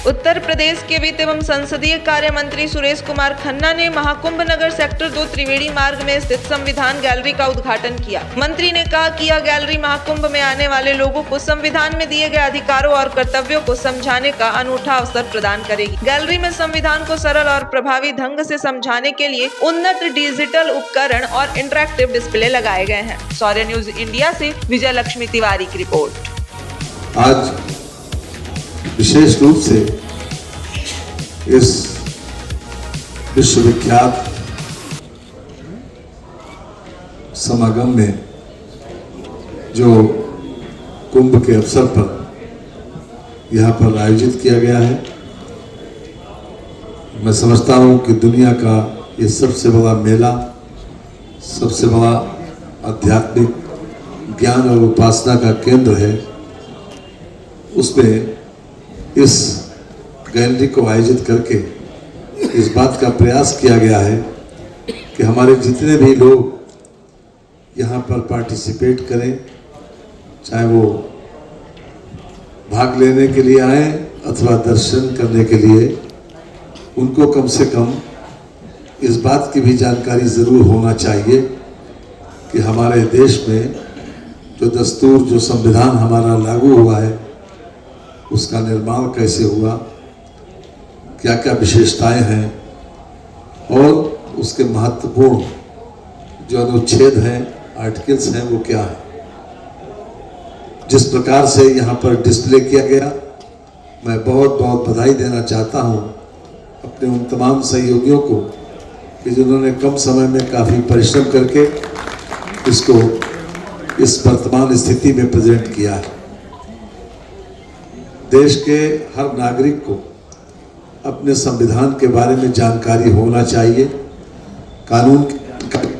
उत्तर प्रदेश के वित्त एवं संसदीय कार्य मंत्री सुरेश कुमार खन्ना ने महाकुंभ नगर सेक्टर 2 त्रिवेणी मार्ग में स्थित संविधान गैलरी का उद्घाटन किया। मंत्री ने कहा कि यह गैलरी महाकुंभ में आने वाले लोगों को संविधान में दिए गए अधिकारों और कर्तव्यों को समझाने का अनूठा अवसर प्रदान करेगी। गैलरी में संविधान को सरल और प्रभावी ढंग से समझाने के लिए उन्नत डिजिटल उपकरण और इंटरैक्टिव डिस्प्ले लगाए गए हैं। सौर्य न्यूज इंडिया से विजय लक्ष्मी तिवारी की रिपोर्ट। आज विशेष रूप से इस विश्वविख्यात समागम में जो कुंभ के अवसर पर यहाँ पर आयोजित किया गया है, मैं समझता हूँ कि दुनिया का ये सबसे बड़ा मेला, सबसे बड़ा आध्यात्मिक ज्ञान और उपासना का केंद्र है। उसमें इस गैलरी को आयोजित करके इस बात का प्रयास किया गया है कि हमारे जितने भी लोग यहाँ पर पार्टिसिपेट करें, चाहे वो भाग लेने के लिए आए अथवा दर्शन करने के लिए, उनको कम से कम इस बात की भी जानकारी ज़रूर होना चाहिए कि हमारे देश में जो दस्तूर, जो संविधान हमारा लागू हुआ है, उसका निर्माण कैसे हुआ, क्या क्या विशेषताएं हैं और उसके महत्वपूर्ण जो अनुच्छेद हैं, आर्टिकल्स हैं, वो क्या है। जिस प्रकार से यहाँ पर डिस्प्ले किया गया, मैं बहुत बहुत बधाई देना चाहता हूँ अपने उन तमाम सहयोगियों को कि जिन्होंने कम समय में काफ़ी परिश्रम करके इसको इस वर्तमान स्थिति में प्रेजेंट किया है। देश के हर नागरिक को अपने संविधान के बारे में जानकारी होना चाहिए। कानून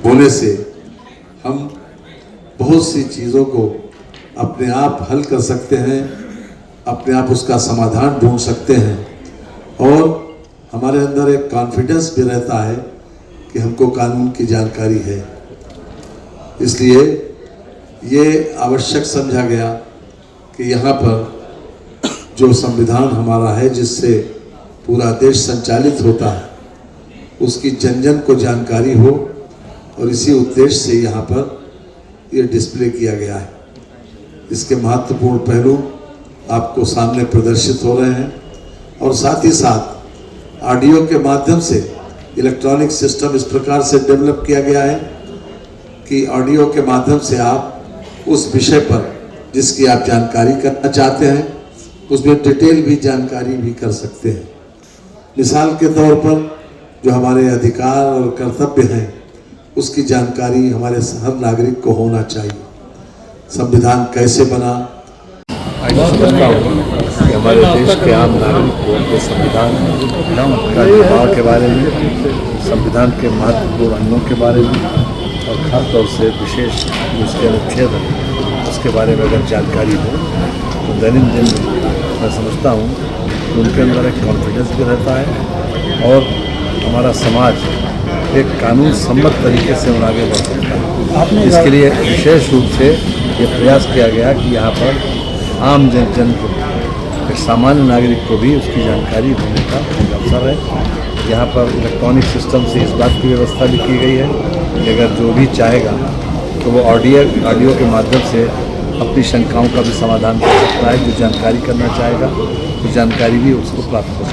होने से हम बहुत सी चीज़ों को अपने आप हल कर सकते हैं, अपने आप उसका समाधान ढूंढ सकते हैं और हमारे अंदर एक कॉन्फिडेंस भी रहता है कि हमको कानून की जानकारी है। इसलिए ये आवश्यक समझा गया कि यहाँ पर जो संविधान हमारा है, जिससे पूरा देश संचालित होता है, उसकी जन जन को जानकारी हो और इसी उद्देश्य से यहाँ पर ये डिस्प्ले किया गया है। इसके महत्वपूर्ण पहलू आपको सामने प्रदर्शित हो रहे हैं और साथ ही साथ ऑडियो के माध्यम से इलेक्ट्रॉनिक सिस्टम इस प्रकार से डेवलप किया गया है कि ऑडियो के माध्यम से आप उस विषय पर जिसकी आप जानकारी करना चाहते हैं, उसमें डिटेल भी जानकारी भी कर सकते हैं। मिसाल के तौर पर जो हमारे अधिकार और कर्तव्य हैं, उसकी जानकारी हमारे हर नागरिक को होना चाहिए। संविधान कैसे बना, हमारे देश के आम नागरिक को उनके संविधान का निर्माण के बारे में, संविधान के महत्वपूर्ण अंगों के बारे में और खासतौर से विशेष उसके अनुच्छेद हैं, उसके बारे में अगर जानकारी हो तो दैनिक मैं समझता हूँ कि उनके अंदर एक कॉन्फिडेंस भी रहता है और हमारा समाज एक कानून सम्मत तरीके से उन आगे बढ़ सकता है। इसके लिए विशेष रूप से ये प्रयास किया गया कि यहाँ पर आम जन को, एक सामान्य नागरिक को भी उसकी जानकारी होने का अवसर है। यहाँ पर इलेक्ट्रॉनिक सिस्टम से इस बात की व्यवस्था भी की गई है कि अगर जो भी चाहेगा तो वो ऑडियो के माध्यम से अपनी शंकाओं का भी समाधान कर सकता है। जो जानकारी करना चाहेगा तो जानकारी भी उसको प्राप्त हो